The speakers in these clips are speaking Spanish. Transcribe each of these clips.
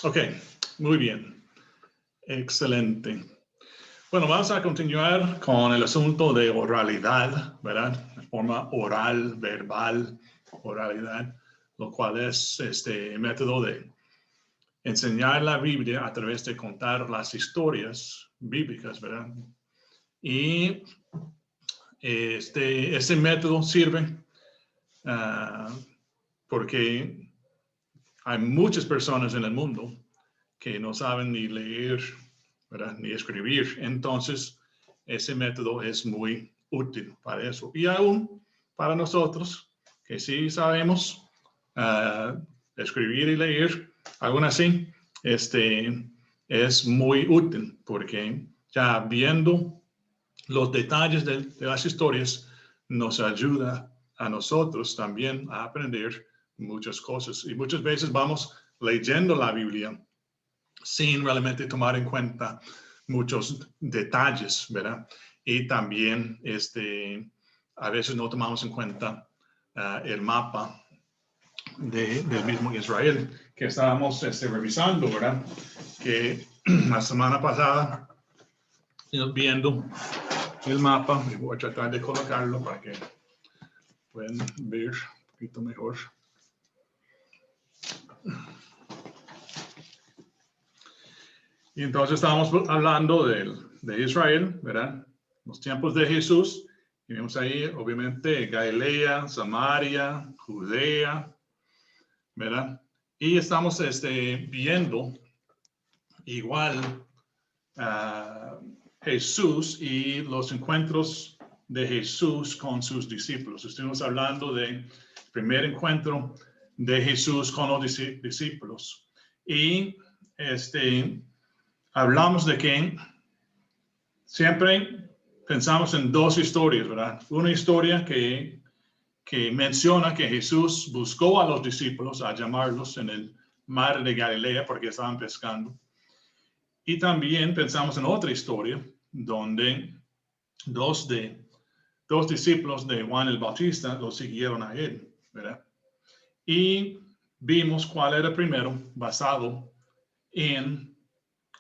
Ok, muy bien. Excelente. Bueno, vamos a continuar con el asunto de oralidad, ¿verdad? De forma oral, verbal, oralidad, lo cual es este método de enseñar la Biblia a través de contar las historias bíblicas, ¿verdad? Y este método sirve porque hay muchas personas en el mundo que no saben ni leer, ¿verdad? Ni escribir. Entonces, ese método es muy útil para eso. Y aún para nosotros, que sí sabemos escribir y leer, aún así, es muy útil porque ya viendo los detalles de las historias nos ayuda a nosotros también a aprender muchas cosas. Y muchas veces vamos leyendo la Biblia sin realmente tomar en cuenta muchos detalles, ¿verdad? Y también a veces no tomamos en cuenta el mapa del mismo Israel que estábamos revisando, ¿verdad? Que la semana pasada, viendo el mapa, voy a tratar de colocarlo para que puedan ver un poquito mejor. Y entonces estábamos hablando de Israel, ¿verdad? Los tiempos de Jesús. Y vemos ahí, obviamente, Galilea, Samaria, Judea, ¿verdad? Y estamos viendo igual Jesús y los encuentros de Jesús con sus discípulos. Estuvimos hablando del primer encuentro de Jesús con los discípulos. Y hablamos de que siempre pensamos en dos historias, ¿verdad? Una historia que menciona que Jesús buscó a los discípulos a llamarlos en el mar de Galilea porque estaban pescando. Y también pensamos en otra historia donde dos discípulos de Juan el Bautista lo siguieron a él, ¿verdad? Y vimos cuál era primero, basado en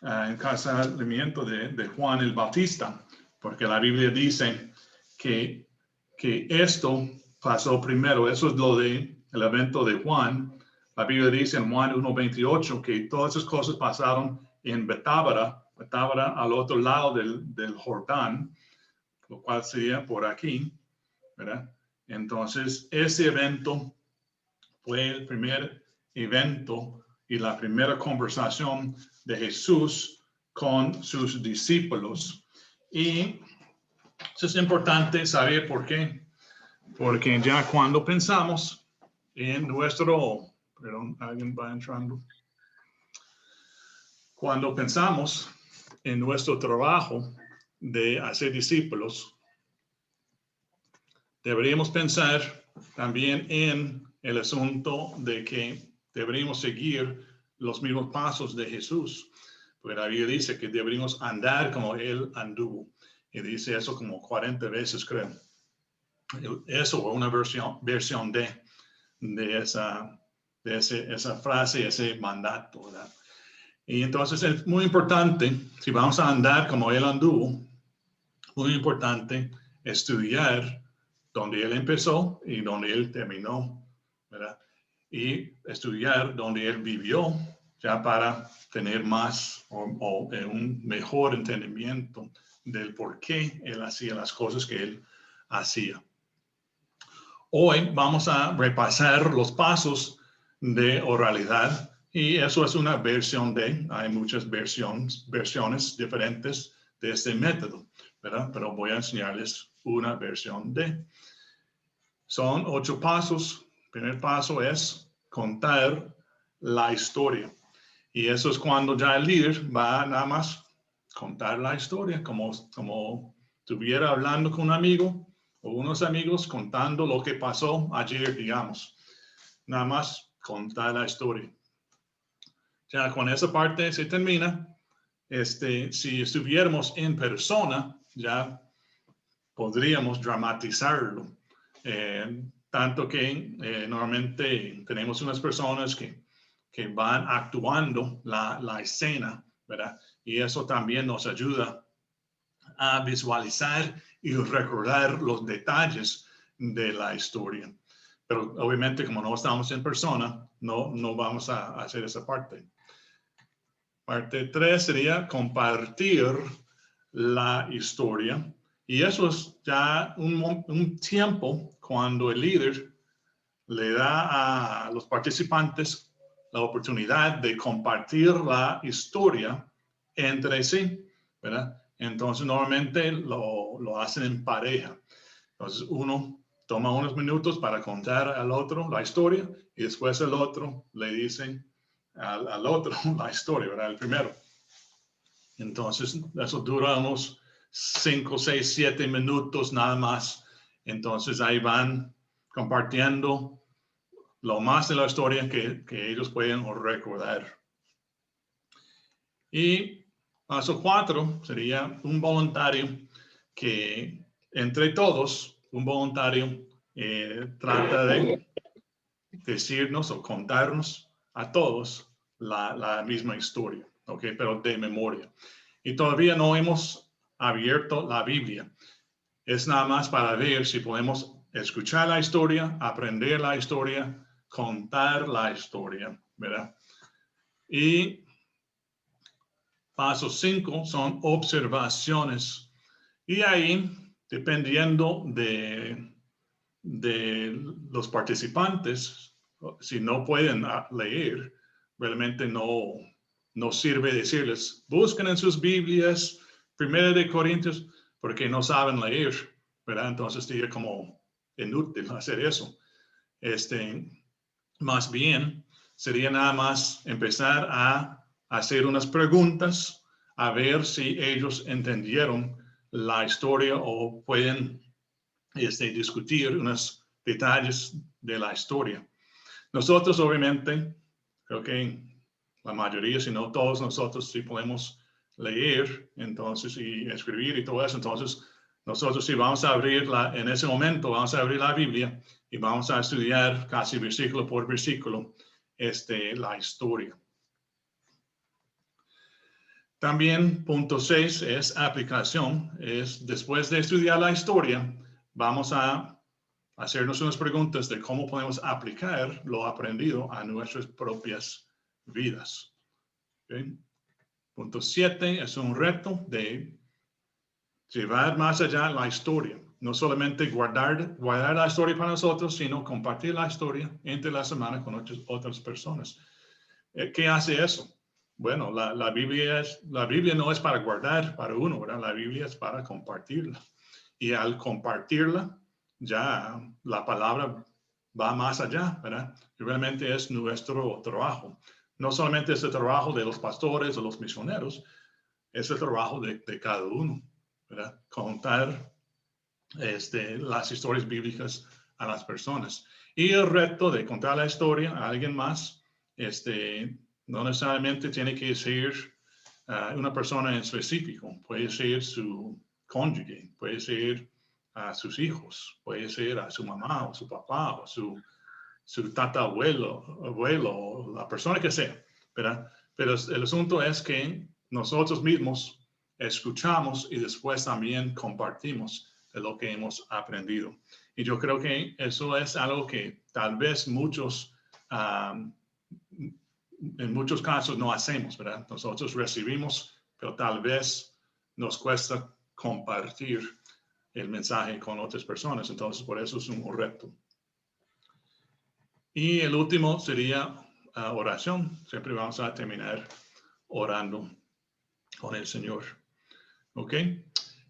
encarcelamiento de Juan el Bautista, porque la Biblia dice que esto pasó primero. Eso es lo del evento de Juan. La Biblia dice en Juan 1:28 que todas esas cosas pasaron en Betábara al otro lado del Jordán, lo cual sería por aquí, ¿verdad? Entonces, ese evento fue el primer evento y la primera conversación de Jesús con sus discípulos. Y eso es importante saber por qué. Porque ya cuando pensamos en perdón, alguien va entrando. Cuando pensamos en nuestro trabajo de hacer discípulos, deberíamos pensar también en el asunto de que deberíamos seguir los mismos pasos de Jesús. Porque la Biblia dice que deberíamos andar como Él anduvo. Y dice eso como 40 veces, creo. Eso o una versión de esa frase, ese mandato, ¿verdad? Y entonces es muy importante, si vamos a andar como Él anduvo, muy importante estudiar donde Él empezó y donde Él terminó, ¿verdad? Y estudiar donde Él vivió, ya para tener más o un mejor entendimiento del por qué Él hacía las cosas que Él hacía. Hoy vamos a repasar los pasos de oralidad y eso es una versión hay muchas versiones diferentes de este método, ¿verdad? Pero voy a enseñarles una versión Son 8 pasos. El primer paso es contar la historia. Y eso es cuando ya el líder va nada más contar la historia, como estuviera hablando con un amigo o unos amigos contando lo que pasó ayer, digamos. Nada más contar la historia. Ya con esa parte se termina. Si estuviéramos en persona, ya podríamos dramatizarlo. Tanto que normalmente tenemos unas personas que que van actuando la escena, ¿verdad? Y eso también nos ayuda a visualizar y recordar los detalles de la historia. Pero obviamente, como no estamos en persona, no vamos a hacer esa parte. Parte 3 sería compartir la historia. Y eso es ya un tiempo cuando el líder le da a los participantes la oportunidad de compartir la historia entre sí, ¿verdad? Entonces, normalmente lo hacen en pareja. Entonces, uno toma unos minutos para contar al otro la historia y después el otro le dice al otro la historia, ¿verdad? El primero. Entonces, eso dura unos 5, 6, 7 minutos nada más. Entonces, ahí van compartiendo lo más de la historia que ellos pueden recordar. Y paso 4 sería un voluntario que entre todos, un voluntario trata de decirnos o contarnos a todos la misma historia, ¿ok? Pero de memoria. Y todavía no hemos abierto la Biblia. Es nada más para ver si podemos escuchar la historia, aprender la historia, contar la historia, ¿verdad? Y paso 5 son observaciones. Y ahí, dependiendo de los participantes, si no pueden leer, realmente no sirve decirles, busquen en sus Biblias, 1 de Corintios, porque no saben leer, ¿verdad? Entonces sería como inútil hacer eso. Más bien, sería nada más empezar a hacer unas preguntas, a ver si ellos entendieron la historia o pueden discutir unos detalles de la historia. Nosotros, obviamente, creo que la mayoría, si no todos nosotros, sí podemos leer, entonces, y escribir y todo eso. Entonces, nosotros sí vamos a abrir en ese momento, vamos a abrir la Biblia y vamos a estudiar casi versículo por versículo la historia. También punto 6 es aplicación. Es después de estudiar la historia, vamos a hacernos unas preguntas de cómo podemos aplicar lo aprendido a nuestras propias vidas. ¿Okay? Punto 7 es un reto de llevar más allá la historia. No solamente guardar la historia para nosotros, sino compartir la historia entre la semana con otras personas. ¿Qué hace eso? Bueno, la Biblia no es para guardar para uno, ¿verdad? La Biblia es para compartirla. Y al compartirla, ya la palabra va más allá, ¿verdad? Y realmente es nuestro trabajo. No solamente es el trabajo de los pastores o los misioneros, es el trabajo de cada uno, ¿verdad? Contar las historias bíblicas a las personas. Y el reto de contar la historia a alguien más, no necesariamente tiene que ser una persona en específico, puede ser su cónyuge, puede ser a sus hijos, puede ser a su mamá o su papá o su abuelo, la persona que sea, ¿verdad? Pero el asunto es que nosotros mismos escuchamos y después también compartimos de lo que hemos aprendido. Y yo creo que eso es algo que tal vez en muchos casos no hacemos, ¿verdad? Nosotros recibimos, pero tal vez nos cuesta compartir el mensaje con otras personas. Entonces, por eso es un reto. Y el último sería oración. Siempre vamos a terminar orando con el Señor. ¿Ok?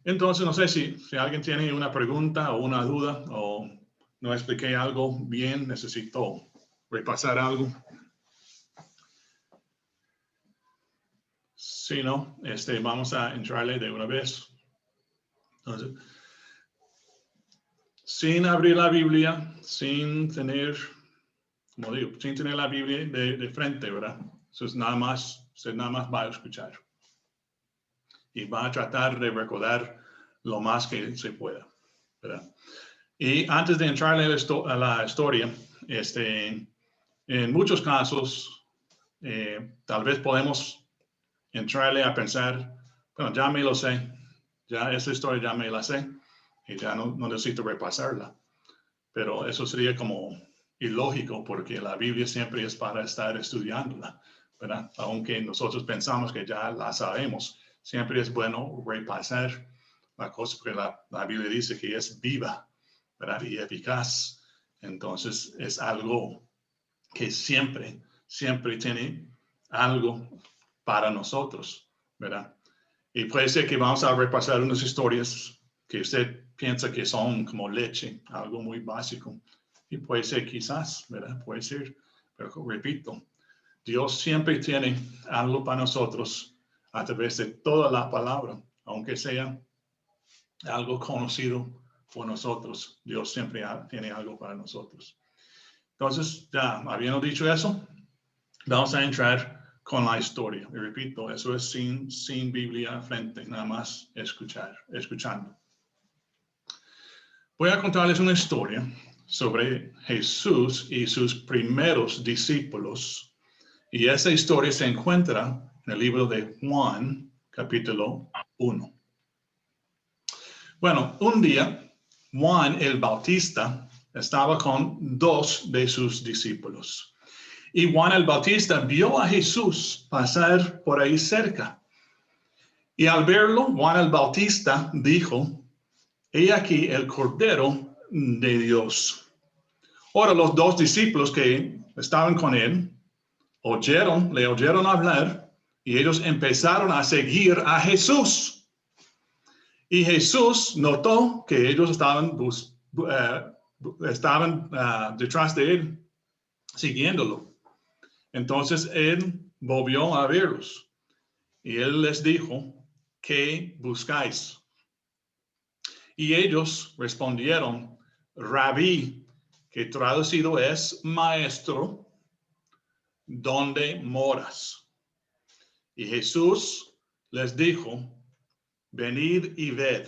Entonces, no sé si alguien tiene una pregunta o una duda o no expliqué algo bien, necesito repasar algo. Si no, vamos a entrarle de una vez. Entonces, sin abrir la Biblia, sin tener, como digo, sin tener la Biblia de frente, ¿verdad? Entonces, usted nada más va a escuchar. Y va a tratar de recordar lo más que se pueda, ¿verdad? Y antes de entrarle a la historia, en muchos casos, Tal vez podemos entrarle a pensar, bueno, ya me lo sé, ya esa historia ya me la sé y ya no necesito repasarla. Pero eso sería como ilógico porque la Biblia siempre es para estar estudiándola, ¿verdad? Aunque nosotros pensamos que ya la sabemos, siempre es bueno repasar la cosa porque la Biblia dice que es viva, ¿verdad? Y eficaz. Entonces es algo que siempre tiene algo para nosotros, ¿verdad? Y puede ser que vamos a repasar unas historias que usted piensa que son como leche, algo muy básico. Y puede ser quizás, ¿verdad? Puede ser, pero repito, Dios siempre tiene algo para nosotros a través de toda la palabra, aunque sea algo conocido por nosotros. Dios siempre tiene algo para nosotros. Entonces, ya habiendo dicho eso, vamos a entrar con la historia. Y repito, eso es sin Biblia frente, nada más escuchando. Voy a contarles una historia sobre Jesús y sus primeros discípulos. Y esa historia se encuentra en el libro de Juan, capítulo 1. Bueno, un día, Juan el Bautista estaba con dos de sus discípulos. Y Juan el Bautista vio a Jesús pasar por ahí cerca. Y al verlo, Juan el Bautista dijo, he aquí el Cordero de Dios. Ahora los dos discípulos que estaban con él le oyeron hablar y ellos empezaron a seguir a Jesús. Y Jesús notó que ellos estaban detrás de él, siguiéndolo. Entonces él volvió a verlos y él les dijo, ¿qué buscáis? Y ellos respondieron, Rabí, que traducido es maestro, ¿dónde moras? Y Jesús les dijo, venid y ved.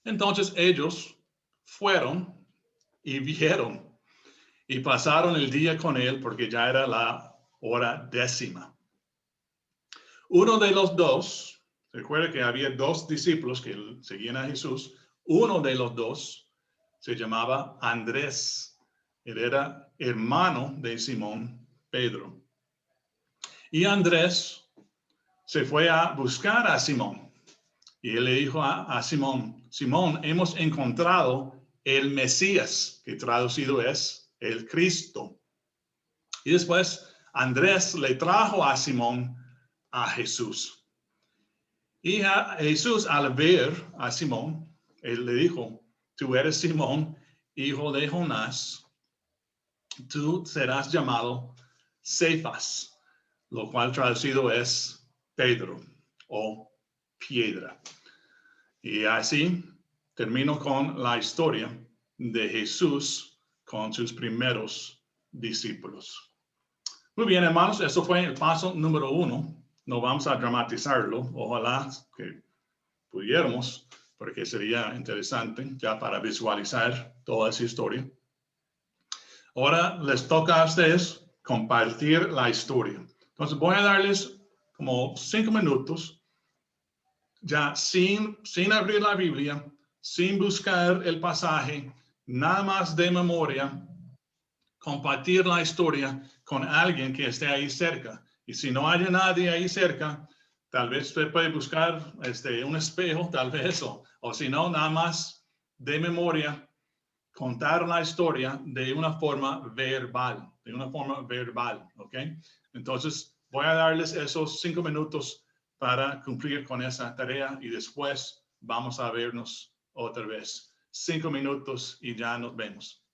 Entonces ellos fueron y vieron y pasaron el día con él porque ya era la hora 10. Uno de los dos, recuerda que había dos discípulos que seguían a Jesús, uno de los dos se llamaba Andrés. Él era hermano de Simón Pedro. Y Andrés se fue a buscar a Simón. Y él le dijo a Simón, Simón, hemos encontrado el Mesías, que traducido es el Cristo. Y después Andrés le trajo a Simón a Jesús. Y a Jesús al ver a Simón, él le dijo, tú eres Simón, hijo de Jonás, tú serás llamado Cefas, lo cual traducido es Pedro o piedra. Y así termino con la historia de Jesús con sus primeros discípulos. Muy bien, hermanos, eso fue el paso número 1. No vamos a dramatizarlo. Ojalá que pudiéramos, porque sería interesante ya para visualizar toda esa historia. Ahora les toca a ustedes compartir la historia. Entonces voy a darles como 5 minutos, ya sin abrir la Biblia, sin buscar el pasaje, nada más de memoria, compartir la historia con alguien que esté ahí cerca. Y si no hay nadie ahí cerca, tal vez usted puede buscar un espejo, tal vez, o si no, nada más de memoria, contar la historia de una forma verbal, ¿ok? Entonces, voy a darles esos 5 minutos para cumplir con esa tarea y después vamos a vernos otra vez. 5 minutos y ya nos vemos.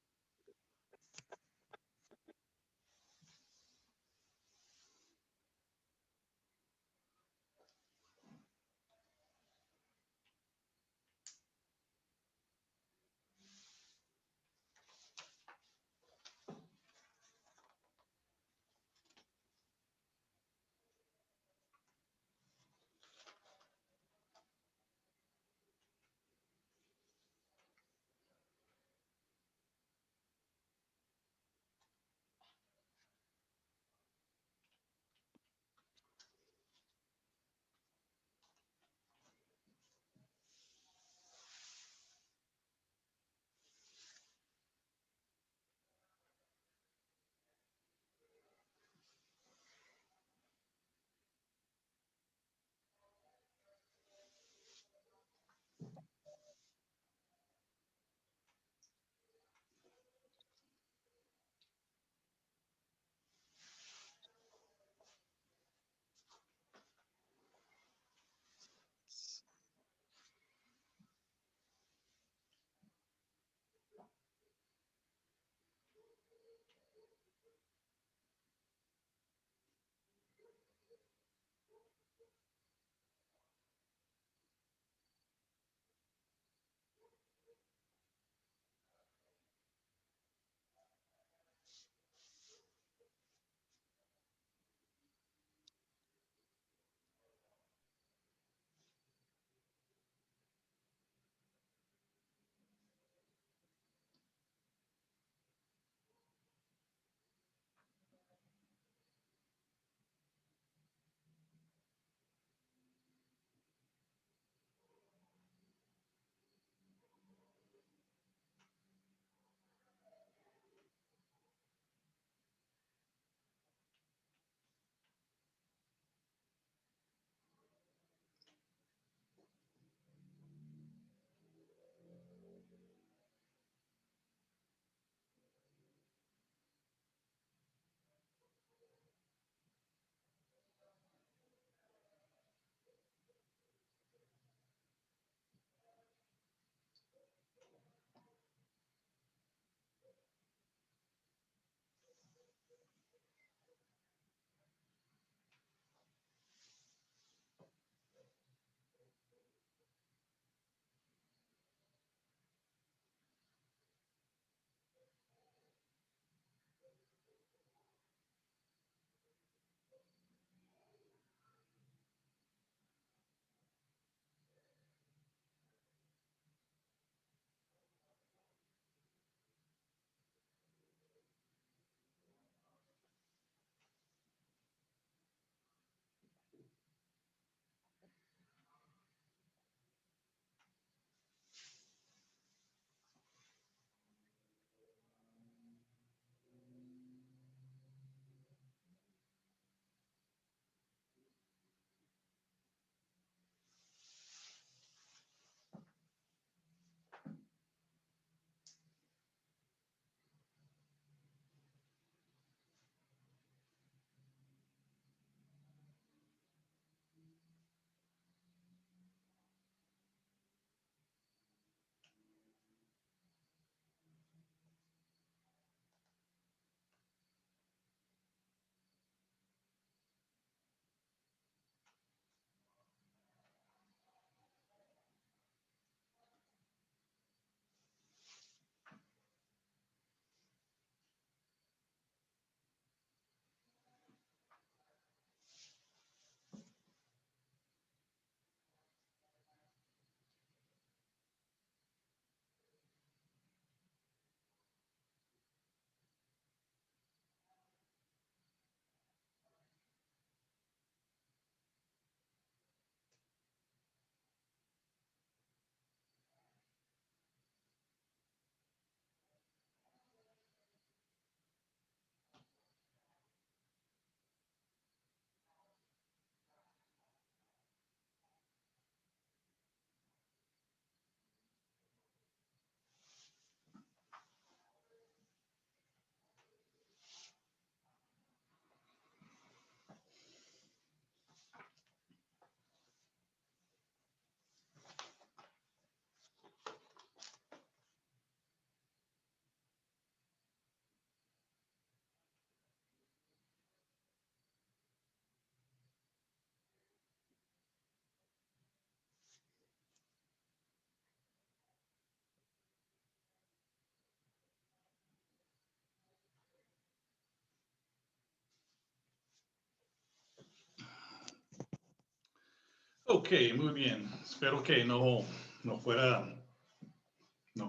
Ok, muy bien. Espero que no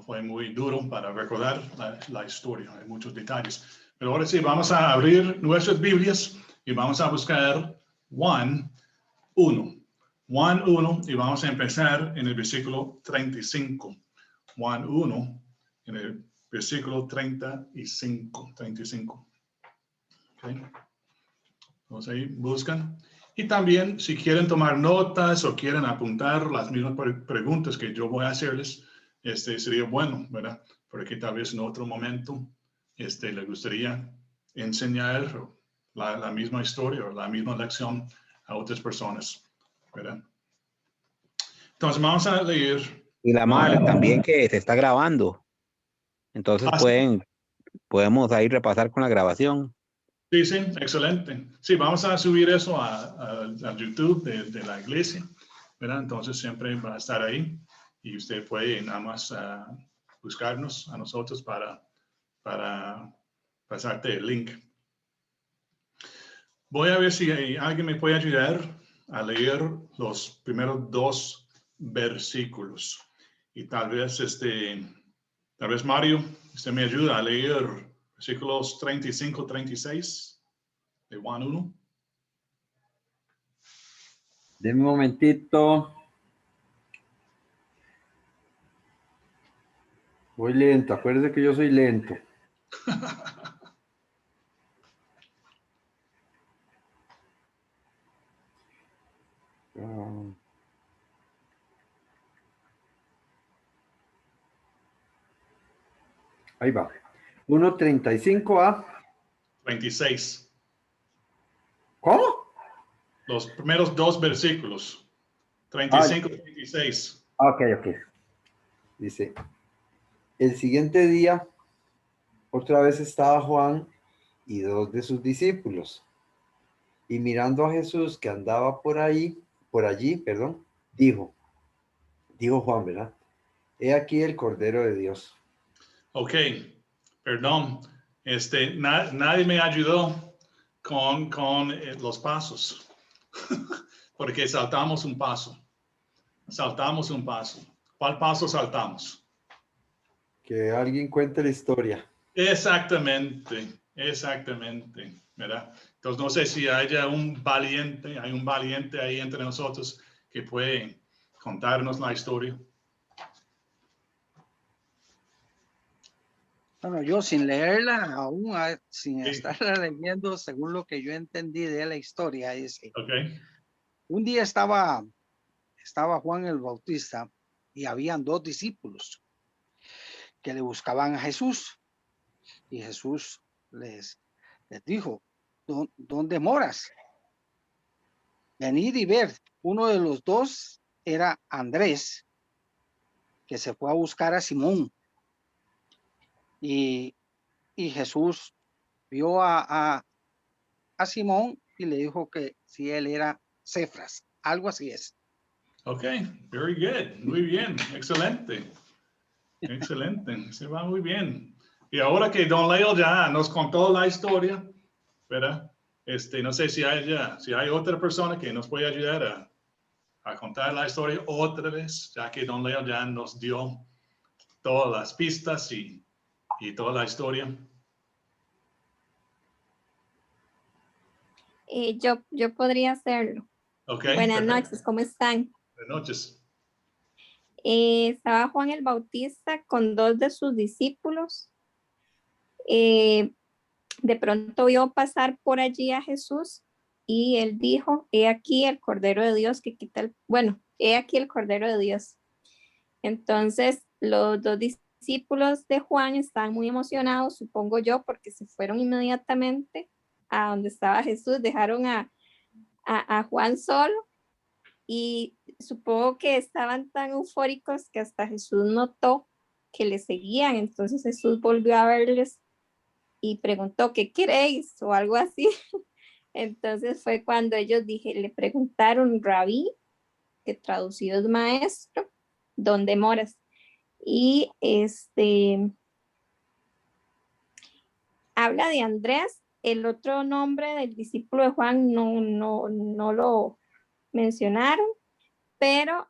fue muy duro para recordar la historia. Hay muchos detalles. Pero ahora sí, vamos a abrir nuestras Biblias y vamos a buscar Juan 1. Juan 1 y vamos a empezar en el versículo 35. Juan 1 en el versículo 35. Okay. Entonces ahí buscan. Y también si quieren tomar notas o quieren apuntar las mismas preguntas que yo voy a hacerles, sería bueno, ¿verdad? Porque tal vez en otro momento le gustaría enseñar la misma historia o la misma lección a otras personas, ¿verdad? Entonces vamos a leer. Y la madre también que se está grabando. Entonces podemos ahí repasar con la grabación. Sí, sí, excelente. Sí, vamos a subir eso a YouTube de la iglesia, ¿verdad? Entonces siempre va a estar ahí y usted puede nada más buscarnos a nosotros para pasarte el link. Voy a ver si alguien me puede ayudar a leer los primeros 2 versículos. Y tal vez Mario, usted me ayuda a leer versículos 35, 36 de Juan 1. Deme un momentito. Voy lento, acuérdese que yo soy lento. Ahí va. 1:35 a... 26. ¿Cómo? Los primeros 2 versículos. 35, 36. Ok. Dice, el siguiente día, otra vez estaba Juan y 2 de sus discípulos. Y mirando a Jesús que andaba por allí, dijo Juan, ¿verdad? He aquí el Cordero de Dios. Ok, perdón. Nadie me ayudó con los pasos. Porque saltamos un paso. ¿Cuál paso saltamos? Que alguien cuente la historia. Exactamente, ¿verdad? Entonces no sé si hay un valiente ahí entre nosotros que puede contarnos la historia. Bueno, yo sin leerla aún, sin Sí. estarla leyendo, según lo que yo entendí de la historia, dice, Okay. un día estaba Juan el Bautista y habían 2 discípulos que le buscaban a Jesús. Y Jesús les dijo, ¿dónde moras? Venid y ver. Uno de los 2 era Andrés, que se fue a buscar a Simón. Y Jesús vio a Simón y le dijo que si él era Cefras, algo así es. Ok, very good, muy bien, excelente, se va muy bien. Y ahora que Don Leo ya nos contó la historia, ¿verdad? No sé si hay otra persona que nos puede ayudar a contar la historia otra vez, ya que Don Leo ya nos dio todas las pistas y toda la historia. Yo podría hacerlo. Okay, Buenas perfecto. noches, ¿cómo están? Buenas noches. Estaba Juan el Bautista con 2 de sus discípulos. De pronto vio pasar por allí a Jesús y él dijo, he aquí el Cordero de Dios que quita he aquí el Cordero de Dios. Entonces los 2 discípulos de Juan estaban muy emocionados, supongo yo, porque se fueron inmediatamente a donde estaba Jesús, dejaron a Juan solo y supongo que estaban tan eufóricos que hasta Jesús notó que le seguían. Entonces Jesús volvió a verles y preguntó, ¿qué queréis? O algo así. Entonces fue cuando ellos le preguntaron, Rabí, que traducido es maestro, ¿dónde moras? Y habla de Andrés. El otro nombre del discípulo de Juan no lo mencionaron, pero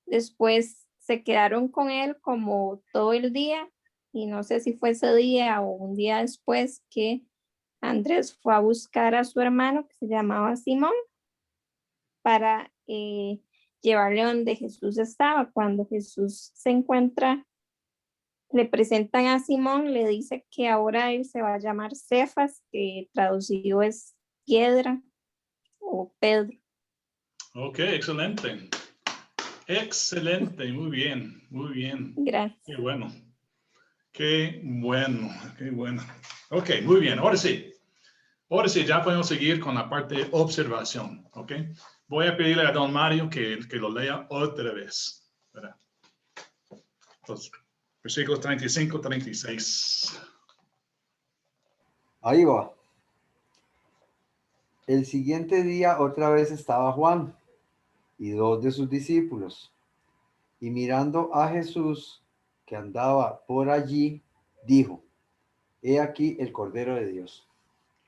después se quedaron con él como todo el día, y no sé si fue ese día o un día después que Andrés fue a buscar a su hermano que se llamaba Simón para llevarle donde Jesús estaba. Cuando Jesús se encuentra, le presentan a Simón, le dice que ahora él se va a llamar Cefas, que traducido es piedra o Pedro. Ok, excelente. Excelente, muy bien, muy bien. Gracias. Qué bueno. Qué bueno, qué bueno. Ok, muy bien, ahora sí. Ahora sí, ya podemos seguir con la parte de observación, ¿ok? Voy a pedirle a don Mario que lo lea otra vez. ¿Verdad? Entonces, versículos 35, 36. Ahí va. El siguiente día otra vez estaba Juan y 2 de sus discípulos. Y mirando a Jesús que andaba por allí, dijo, he aquí el Cordero de Dios.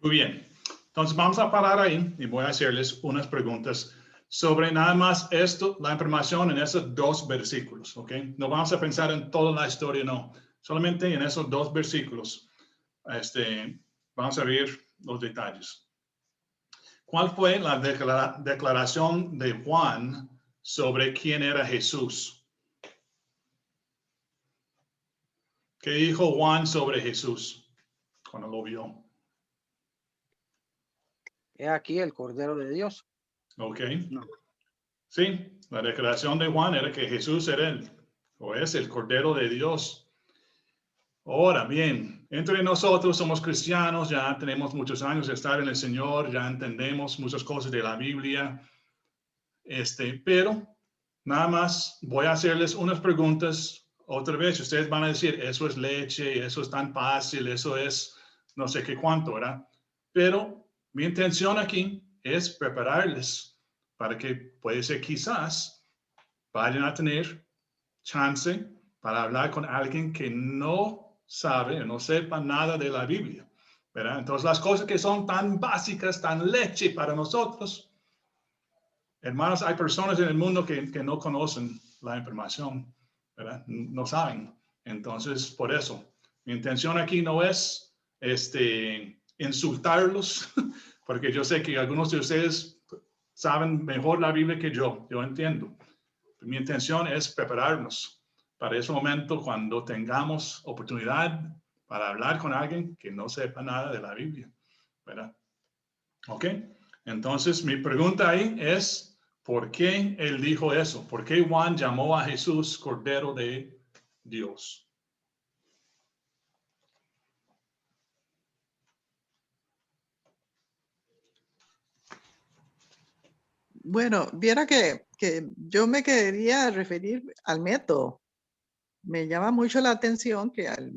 Muy bien. Entonces vamos a parar ahí y voy a hacerles unas preguntas sobre nada más esto, la información en esos 2 versículos, ¿ok? No vamos a pensar en toda la historia, no. Solamente en esos 2 versículos vamos a ver los detalles. ¿Cuál fue la declaración de Juan sobre quién era Jesús? ¿Qué dijo Juan sobre Jesús cuando lo vio? He aquí el Cordero de Dios. Ok. No. Sí, la declaración de Juan era que Jesús era es el Cordero de Dios. Ahora bien, entre nosotros somos cristianos, ya tenemos muchos años de estar en el Señor, ya entendemos muchas cosas de la Biblia. Pero nada más voy a hacerles unas preguntas otra vez. Ustedes van a decir, eso es leche, eso es tan fácil, eso es no sé qué cuánto, ¿verdad? Pero mi intención aquí es prepararles para que puede ser quizás vayan a tener chance para hablar con alguien que no sabe o no sepa nada de la Biblia, ¿verdad? Entonces las cosas que son tan básicas, tan leche para nosotros, hermanos, hay personas en el mundo que no conocen la información, ¿verdad? No saben. Entonces, por eso, mi intención aquí no es insultarlos, porque yo sé que algunos de ustedes saben mejor la Biblia que yo entiendo. Mi intención es prepararnos para ese momento cuando tengamos oportunidad para hablar con alguien que no sepa nada de la Biblia, ¿verdad? ¿Ok? Entonces, mi pregunta ahí es, ¿por qué él dijo eso? ¿Por qué Juan llamó a Jesús Cordero de Dios? Bueno, viera que yo me quería referir al método. Me llama mucho la atención que al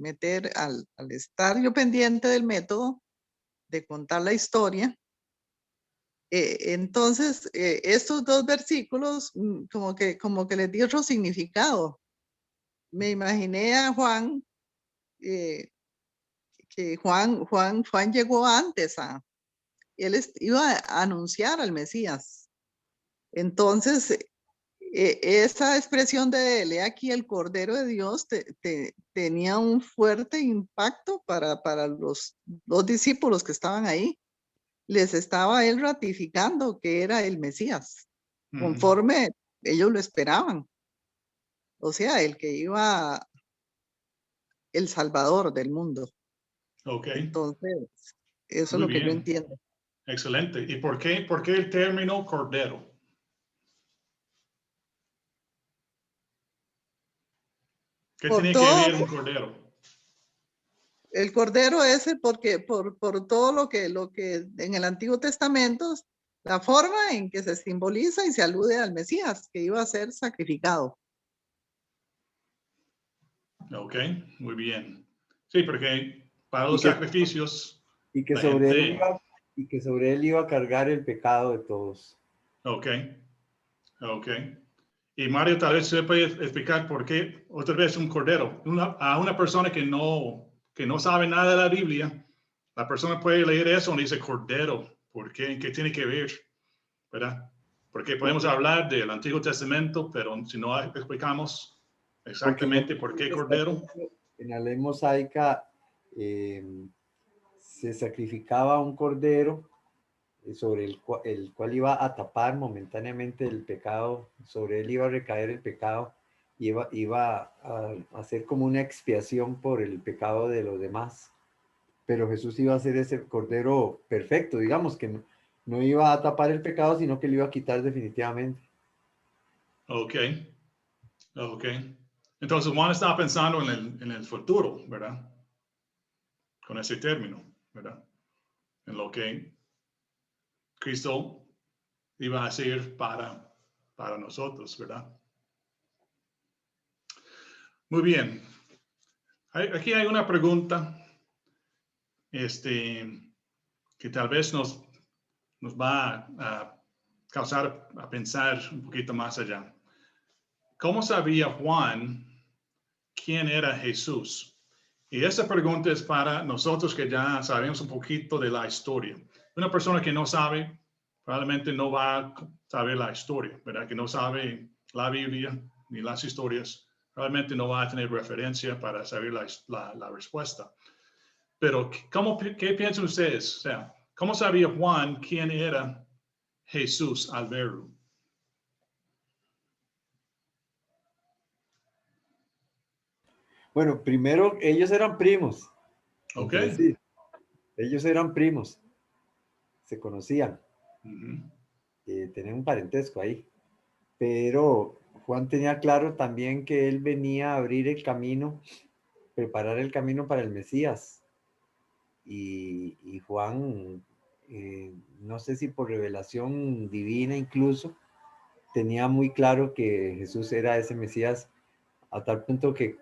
estar yo pendiente del método de contar la historia, entonces estos 2 versículos como que les di otro significado. Me imaginé a Juan, que Juan llegó antes él iba a anunciar al Mesías. Entonces, esa expresión de él, he aquí el Cordero de Dios, tenía un fuerte impacto para los 2 discípulos que estaban ahí. Les estaba él ratificando que era el Mesías, conforme ellos lo esperaban. O sea, el que iba, el Salvador del mundo. Ok. Entonces, eso Muy es lo que yo bien. entiendo. Excelente. ¿Y por qué el término cordero? ¿Qué Por tiene que todo, ver un cordero? el Cordero ese, porque por todo lo que en el Antiguo Testamento, la forma en que se simboliza y se alude al Mesías, que iba a ser sacrificado. Ok, muy bien. Sí, porque para los Y que- sacrificios, Y que la sobre él gente... iba, y que sobre él iba a cargar el pecado de todos. Ok, ok. Y Mario, tal vez se puede explicar por qué otra vez un cordero. A una persona que no sabe nada de la Biblia, la persona puede leer eso y dice cordero. ¿Por qué? ¿Qué tiene que ver? ¿Verdad? Porque podemos hablar del Antiguo Testamento, pero si no explicamos exactamente por qué cordero. En la ley mosaica se sacrificaba un cordero sobre el cual iba a tapar momentáneamente el pecado, sobre él iba a recaer el pecado, iba a hacer como una expiación por el pecado de los demás. Pero Jesús iba a ser ese cordero perfecto, digamos, que no iba a tapar el pecado, sino que lo iba a quitar definitivamente. Ok. Entonces Juan estaba pensando en el futuro, ¿verdad? Con ese término, ¿verdad? En lo que Cristo iba a hacer para nosotros, ¿verdad? Muy bien. Aquí hay una pregunta que tal vez nos va a causar a pensar un poquito más allá. ¿Cómo sabía Juan quién era Jesús? Y esa pregunta es para nosotros que ya sabemos un poquito de la historia. Una persona que no sabe, probablemente no va a saber la historia, ¿verdad? Que no sabe la Biblia ni las historias, realmente no va a tener referencia para saber la respuesta. Pero, ¿qué piensan ustedes? O sea, ¿cómo sabía Juan quién era Jesús al verlo? Bueno, primero, ellos eran primos. Ok. Sí, ellos eran primos, se conocían, tenían un parentesco ahí. Pero Juan tenía claro también que él venía a abrir el camino, preparar el camino para el Mesías. Y Juan, no sé si por revelación divina incluso, tenía muy claro que Jesús era ese Mesías, a tal punto que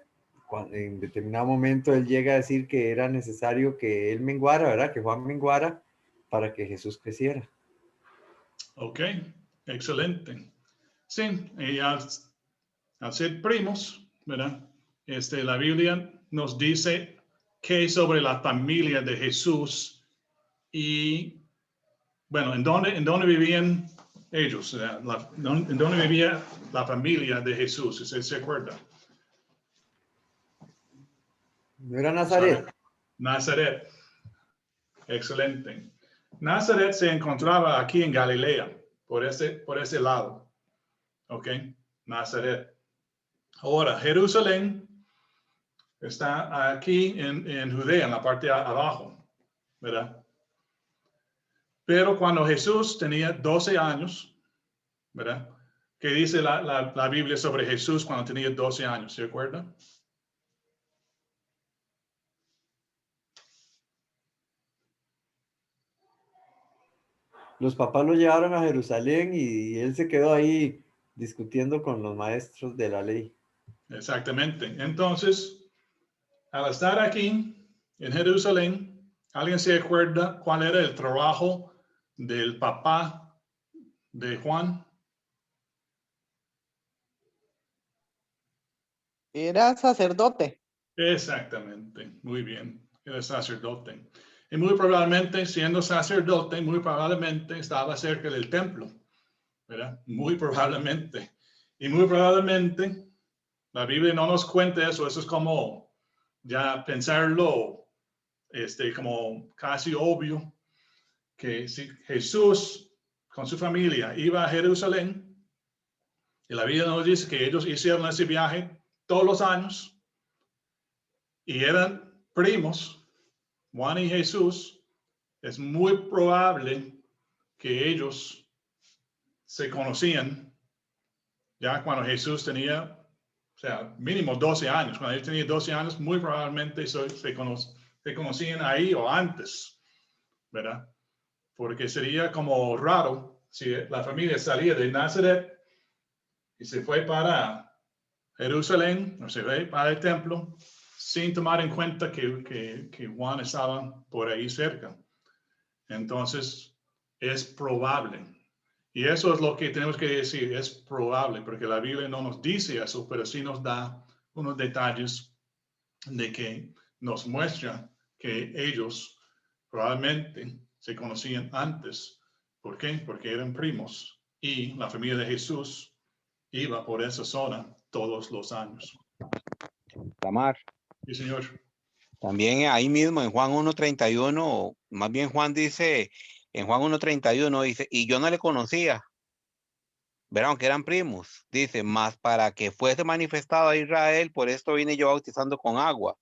en determinado momento él llega a decir que era necesario que él menguara, ¿verdad? Que Juan menguara para que Jesús creciera. Ok, excelente. Sí, y al ser primos, ¿verdad? La Biblia nos dice que sobre la familia de Jesús y, bueno, ¿en dónde vivían ellos? ¿En dónde vivía la familia de Jesús? ¿Usted se acuerda? ¿No era Nazaret? Nazaret. Excelente. Nazaret se encontraba aquí en Galilea, por ese lado. Ok, Nazaret. Ahora, Jerusalén está aquí en Judea, en la parte de abajo, ¿verdad? Pero cuando Jesús tenía 12 años, ¿verdad? ¿Qué dice la Biblia sobre Jesús cuando tenía 12 años? ¿Se acuerda? Los papás lo llevaron a Jerusalén y él se quedó ahí discutiendo con los maestros de la ley. Exactamente. Entonces, al estar aquí en Jerusalén, ¿alguien se acuerda cuál era el trabajo del papá de Juan? Era sacerdote. Exactamente, muy bien, era sacerdote. Y muy probablemente, siendo sacerdote, muy probablemente estaba cerca del templo, ¿verdad? Muy probablemente. Y muy probablemente, la Biblia no nos cuenta eso es como ya pensarlo, como casi obvio, que si Jesús con su familia iba a Jerusalén, y la Biblia nos dice que ellos hicieron ese viaje todos los años, y eran primos, Juan y Jesús, es muy probable que ellos se conocían ya cuando Jesús tenía, o sea, mínimo 12 años. Cuando él tenía 12 años, muy probablemente se conocían ahí o antes, ¿verdad? Porque sería como raro si la familia salía de Nazaret y se fue para Jerusalén o se fue para el templo sin tomar en cuenta que Juan estaba por ahí cerca. Entonces, es probable. Y eso es lo que tenemos que decir, es probable, porque la Biblia no nos dice eso, pero sí nos da unos detalles de que nos muestra que ellos probablemente se conocían antes. ¿Por qué? Porque eran primos y la familia de Jesús iba por esa zona todos los años. Tamar. Sí, señor. También ahí mismo en Juan 1:31, más bien Juan dice, en Juan 1:31 dice, y yo no le conocía, verán que eran primos, dice, más para que fuese manifestado a Israel, por esto vine yo bautizando con agua.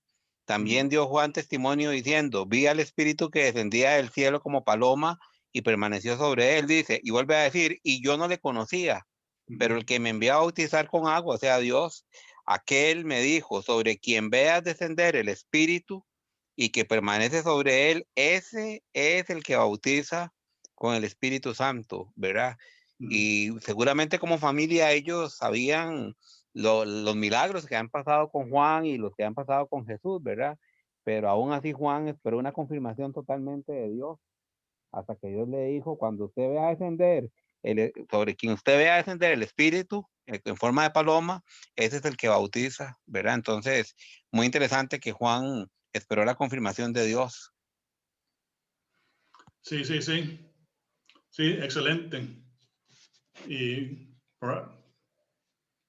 También dio Juan testimonio diciendo, vi al Espíritu que descendía del cielo como paloma y permaneció sobre él, dice, y vuelve a decir, y yo no le conocía, pero el que me envió a bautizar con agua, o sea, Dios, aquel me dijo, sobre quien veas descender el Espíritu y que permanece sobre él, ese es el que bautiza con el Espíritu Santo, ¿verdad? Y seguramente como familia ellos sabían los milagros que han pasado con Juan y los que han pasado con Jesús, ¿verdad? Pero aún así Juan esperó una confirmación totalmente de Dios, hasta que Dios le dijo, cuando usted vea descender, sobre quien usted vea descender el Espíritu en forma de paloma, ese es el que bautiza, ¿verdad? Entonces, muy interesante que Juan esperó la confirmación de Dios. Sí, sí, sí. Sí, excelente. Y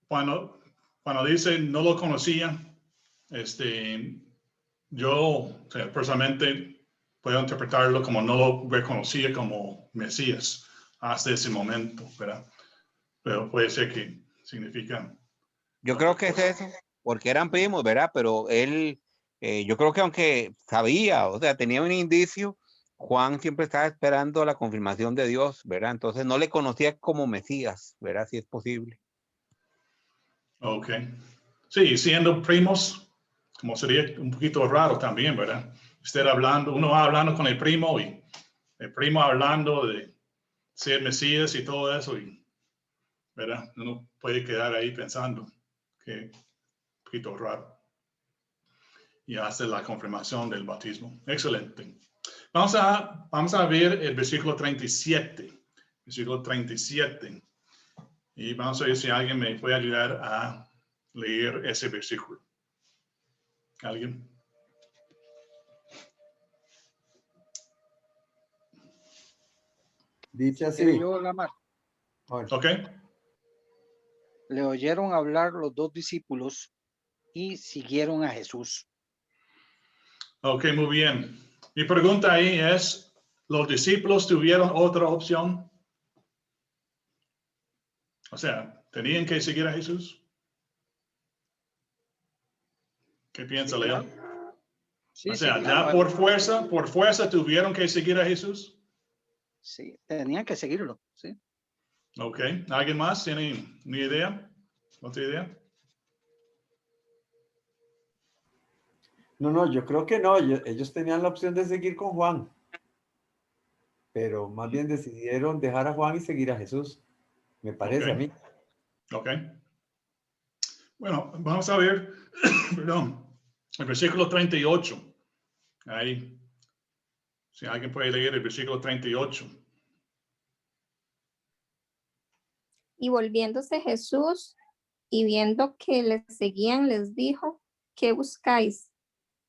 cuando dice no lo conocía, yo, o sea, personalmente puedo interpretarlo como no lo reconocía como Mesías hasta ese momento, ¿verdad? Pero puede ser que significa. Yo creo que es eso, porque eran primos, ¿verdad? Pero él, yo creo que aunque sabía, o sea, tenía un indicio, Juan siempre estaba esperando la confirmación de Dios, ¿verdad? Entonces no le conocía como Mesías, ¿verdad? Si es posible. Ok. Sí, siendo primos, como sería un poquito raro también, ¿verdad? Usted hablando, uno va hablando con el primo y el primo hablando de ser Mesías y todo eso, y, ¿verdad? Uno puede quedar ahí pensando que un poquito raro. Y hace la confirmación del bautismo. Excelente. Vamos a ver el versículo 37. Versículo 37. Y vamos a ver si alguien me puede ayudar a leer ese versículo. ¿Alguien? Dice Si así. quiere yo, Lamar. Ok. Le oyeron hablar los dos discípulos y siguieron a Jesús. Ok, muy bien. Mi pregunta ahí es, ¿los discípulos tuvieron otra opción? O sea, ¿tenían que seguir a Jesús? ¿Qué piensa, Sí, Leo? claro. Sí, O sí, sea, claro. ya por fuerza tuvieron que seguir a Jesús. Sí, tenían que seguirlo, sí. Ok, ¿alguien más tiene una idea? ¿Otra idea? No, yo creo que no. Ellos tenían la opción de seguir con Juan, pero más bien decidieron dejar a Juan y seguir a Jesús. Me parece a mí. Ok. Bueno, vamos a ver, perdón, el versículo 38. Ahí, si alguien puede leer el versículo 38. Y volviéndose Jesús y viendo que les seguían, les dijo, ¿qué buscáis?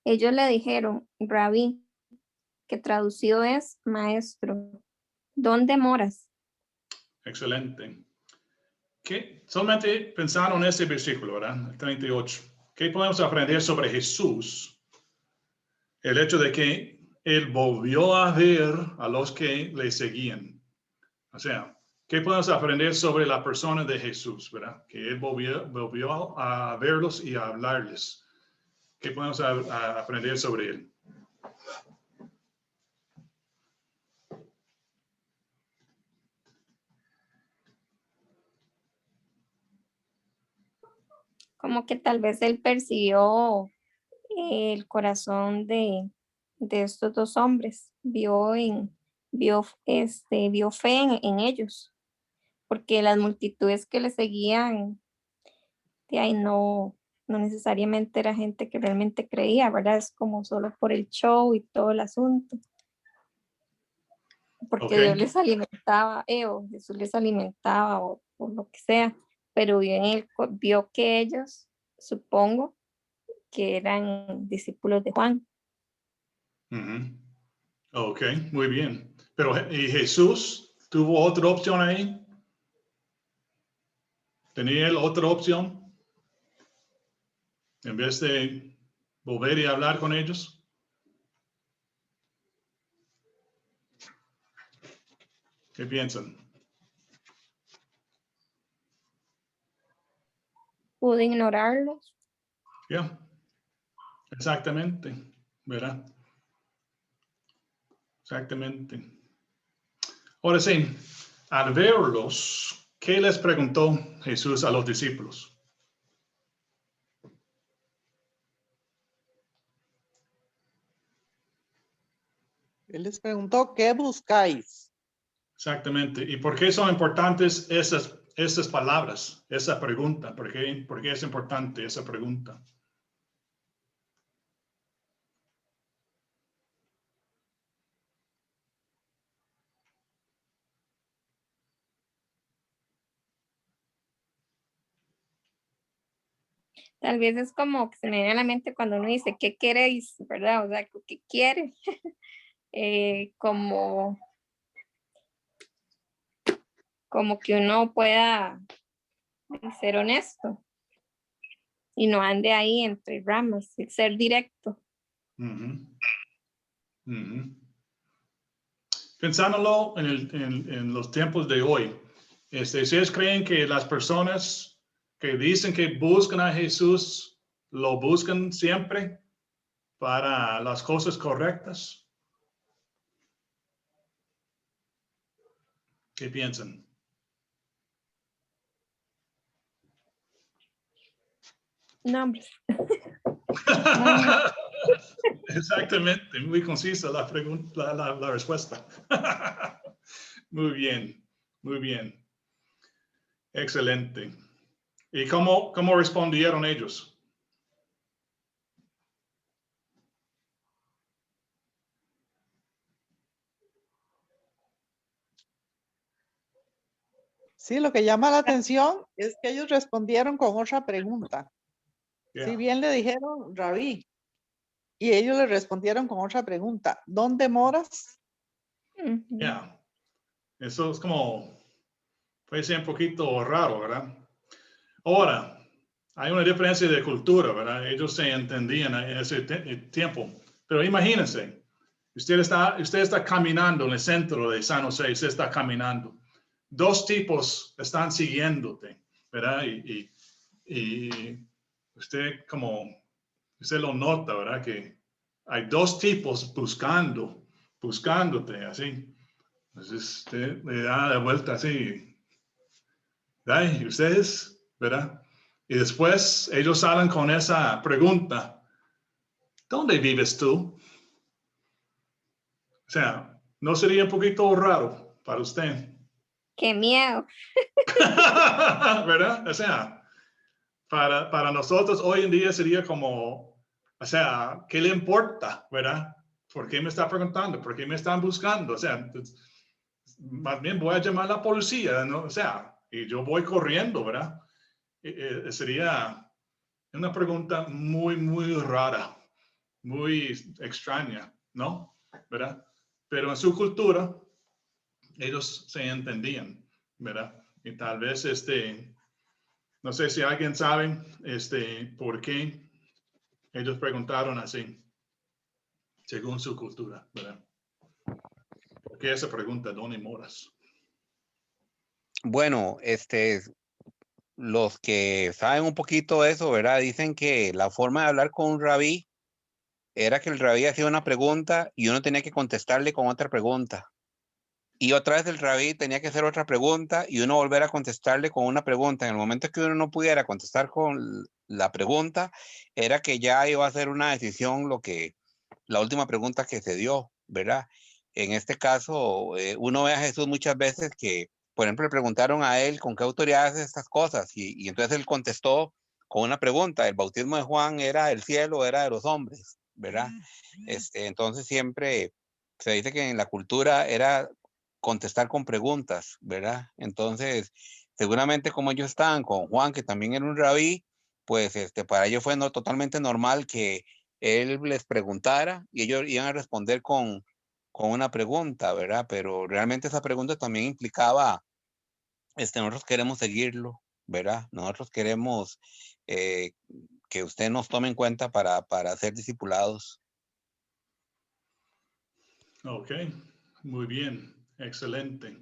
Ellos le dijeron, Rabí, que traducido es maestro, ¿dónde moras? Excelente. ¿Qué? Solamente pensaron en ese versículo, ¿verdad? El 38. ¿Qué podemos aprender sobre Jesús? El hecho de que él volvió a ver a los que le seguían. O sea, ¿qué podemos aprender sobre la persona de Jesús, verdad? Que él volvió a verlos y a hablarles. ¿Qué podemos aprender sobre él? Como que tal vez él percibió el corazón de estos dos hombres, vio fe en ellos, porque las multitudes que le seguían, de ahí no necesariamente era gente que realmente creía, ¿verdad? Es como solo por el show y todo el asunto. Porque Dios les alimentaba, o Jesús les alimentaba, o lo que sea, pero vio que ellos, supongo, que eran discípulos de Juan. Ok, muy bien. Pero ¿y Jesús tuvo otra opción ahí? ¿Tenía él otra opción? En vez de volver y hablar con ellos. ¿Qué piensan? Pude ignorarlos. Ya, exactamente, ¿verdad? Exactamente. Ahora sí, al verlos, ¿qué les preguntó Jesús a los discípulos? Él les preguntó, ¿qué buscáis? Exactamente. ¿Y por qué son importantes esas palabras, esa pregunta? ¿Por qué es importante esa pregunta? Tal vez es como que se me viene a la mente cuando uno dice, ¿qué queréis? ¿Verdad? O sea, ¿qué quiere? Como que uno pueda ser honesto y no ande ahí entre ramas, ser directo. Ujú. Ujú. Pensándolo en los tiempos de hoy, ¿ustedes creen que las personas que dicen que buscan a Jesús lo buscan siempre para las cosas correctas? ¿Qué piensan? No, hombre. Exactamente, muy concisa la pregunta, la respuesta. Muy bien, muy bien. Excelente. ¿Y cómo respondieron ellos? Sí, lo que llama la atención es que ellos respondieron con otra pregunta. Yeah. Si bien le dijeron, Rabí, y ellos le respondieron con otra pregunta, ¿dónde moras? Yeah. Eso es como, puede ser un poquito raro, ¿verdad? Ahora, hay una diferencia de cultura, ¿verdad? Ellos se entendían en ese tiempo. Pero imagínense, usted está caminando en el centro de San José, usted está caminando. Dos tipos están siguiéndote, ¿verdad? Y usted lo nota, ¿verdad? Que hay dos tipos buscándote, así. Entonces usted le da la vuelta así. ¿Verdad? Y ustedes, ¿verdad? Y después ellos salen con esa pregunta. ¿Dónde vives tú? O sea, ¿no sería un poquito raro para usted? Qué miedo. ¿Verdad? O sea, para nosotros hoy en día sería como, o sea, ¿qué le importa? ¿Verdad? ¿Por qué me está preguntando? ¿Por qué me están buscando? O sea, más bien voy a llamar a la policía, ¿no? O sea, y yo voy corriendo, ¿verdad? Sería una pregunta muy, muy rara, muy extraña, ¿no? ¿Verdad? Pero en su cultura, ellos se entendían, ¿verdad? Y tal vez, no sé si alguien sabe, por qué ellos preguntaron así, según su cultura, ¿verdad? ¿Por qué esa pregunta, ¿dónde moras? Bueno, los que saben un poquito de eso, ¿verdad? Dicen que la forma de hablar con un rabí era que el rabí hacía una pregunta y uno tenía que contestarle con otra pregunta. Y otra vez el rabí tenía que hacer otra pregunta y uno volver a contestarle con una pregunta. En el momento que uno no pudiera contestar con la pregunta, era que ya iba a ser una decisión la última pregunta que se dio, ¿verdad? En este caso, uno ve a Jesús muchas veces que, por ejemplo, le preguntaron a él con qué autoridad hace estas cosas y entonces él contestó con una pregunta. El bautismo de Juan era del cielo, era de los hombres, ¿verdad? Entonces siempre se dice que en la cultura era contestar con preguntas, ¿verdad? Entonces, seguramente como ellos estaban con Juan, que también era un rabí, pues para ellos fue totalmente normal que él les preguntara y ellos iban a responder con una pregunta, ¿verdad? Pero realmente esa pregunta también implicaba, nosotros queremos seguirlo, ¿verdad? Nosotros queremos que usted nos tome en cuenta para ser discipulados. Ok, muy bien, excelente.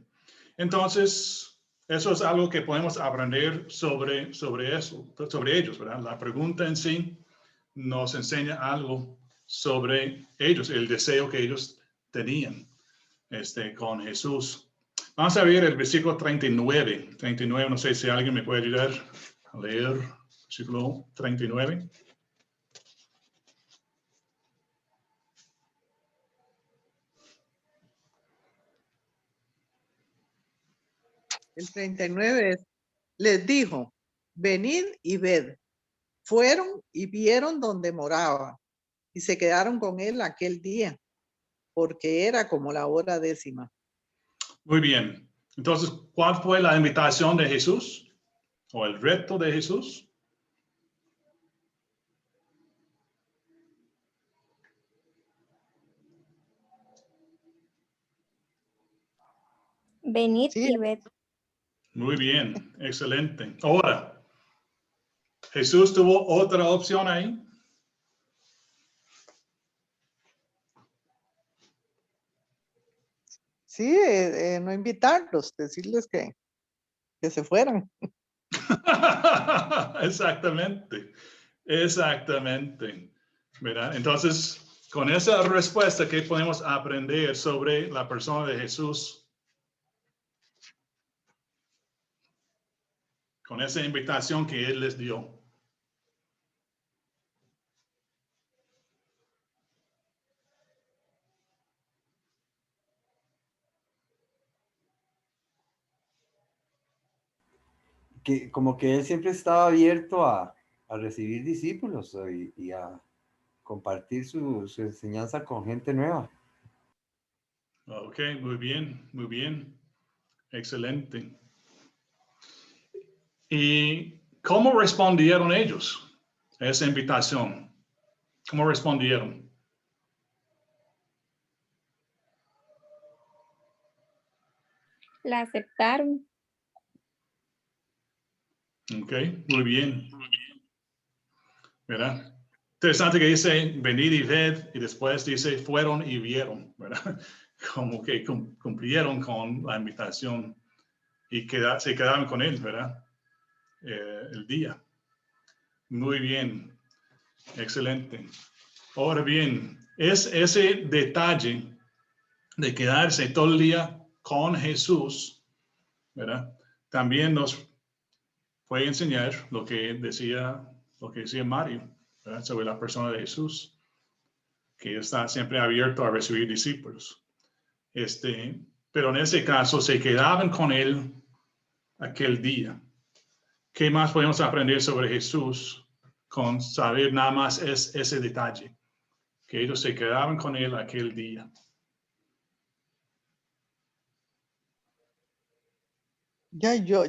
Entonces, eso es algo que podemos aprender sobre ellos, ¿verdad? La pregunta en sí nos enseña algo sobre ellos, el deseo que ellos tenían con Jesús. Vamos a ver el versículo 39. 39, no sé si alguien me puede ayudar a leer versículo 39. El 39 les dijo, venid y ved. Fueron y vieron donde moraba y se quedaron con él aquel día, porque era como la hora 10. Muy bien. Entonces, ¿cuál fue la invitación de Jesús o el reto de Jesús? Venid Sí, y ved. Muy bien, excelente. Ahora, Jesús tuvo otra opción ahí. sí, no invitarlos, decirles que se fueran. Exactamente, exactamente. ¿Verdad? Entonces, con esa respuesta, ¿qué podemos aprender sobre la persona de Jesús? Con esa invitación que Él les dio. Que como que él siempre estaba abierto a recibir discípulos y a compartir su enseñanza con gente nueva. Ok, muy bien, excelente. ¿Y cómo respondieron ellos a esa invitación? ¿Cómo respondieron? La aceptaron. Ok, muy bien. ¿Verdad? Interesante que dice venir y ver y después dice fueron y vieron, ¿verdad? Como que cumplieron con la invitación y se quedaron con él, ¿verdad? El día. Muy bien, excelente. Ahora bien, es ese detalle de quedarse todo el día con Jesús, ¿verdad? También nos puede enseñar lo que decía Mario, ¿verdad? Sobre la persona de Jesús, que está siempre abierto a recibir discípulos. Pero en ese caso se quedaban con él aquel día. ¿Qué más podemos aprender sobre Jesús con saber nada más ese detalle? Que ellos se quedaban con él aquel día. Ya, yo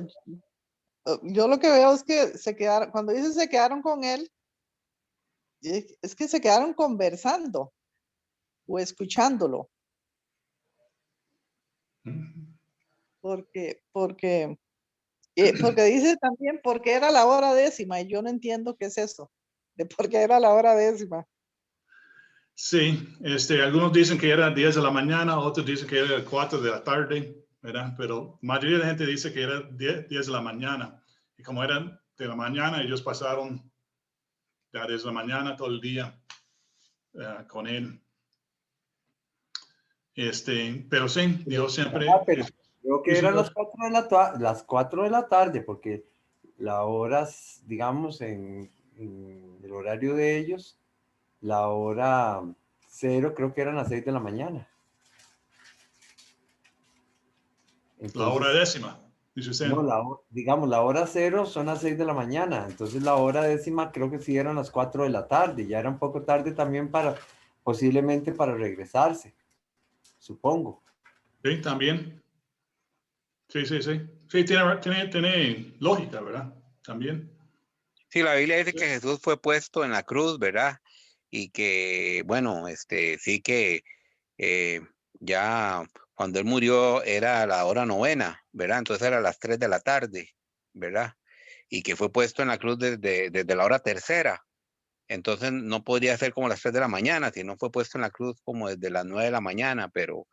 lo que veo es que se quedaron, cuando dice se quedaron con él, es que se quedaron conversando o escuchándolo, porque dice también porque era la hora 10 y yo no entiendo qué es eso, de por qué era la hora 10. Sí, algunos dicen que era 10 de la mañana, otros dicen que era 4 de la tarde, ¿verdad? Pero la mayoría de la gente dice que era 10 de la mañana. Y como eran de la mañana, ellos pasaron ya desde la mañana todo el día con él. Pero sí, Dios siempre... Pero creo que eran las 4 de la tarde, porque la hora, digamos, en el horario de ellos, la hora 0 creo que eran las 6 de la mañana. La hora Entonces, 10, dice usted. no, digamos, la hora 0 son las 6 de la mañana. Entonces, la hora 10 creo que sí eran las 4 de la tarde. Ya era un poco tarde también posiblemente para regresarse, supongo. Sí, también. Sí. Sí, tiene lógica, ¿verdad? También. Sí, la Biblia dice que Jesús fue puesto en la cruz, ¿verdad? Y que, bueno, sí que ya cuando él murió era la hora 9, ¿verdad? Entonces era las 3 de la tarde, ¿verdad? y que fue puesto en la cruz desde la hora tercera. Entonces no podría ser como las 3 de la mañana, sino fue puesto en la cruz como desde las 9 de la mañana, pero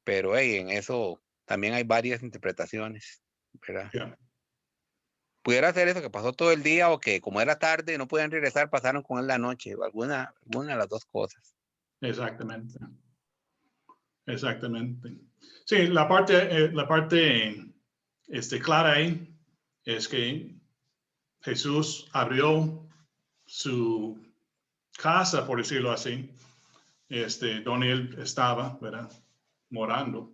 hey, en eso también hay varias interpretaciones, ¿verdad? Yeah. Pudiera ser eso, que pasó todo el día o que como era tarde no podían regresar, pasaron con él la noche, o alguna de las dos cosas. Exactamente. Exactamente. Sí, la parte clara ahí es que Jesús abrió su casa, por decirlo así, donde él estaba, ¿verdad? Morando,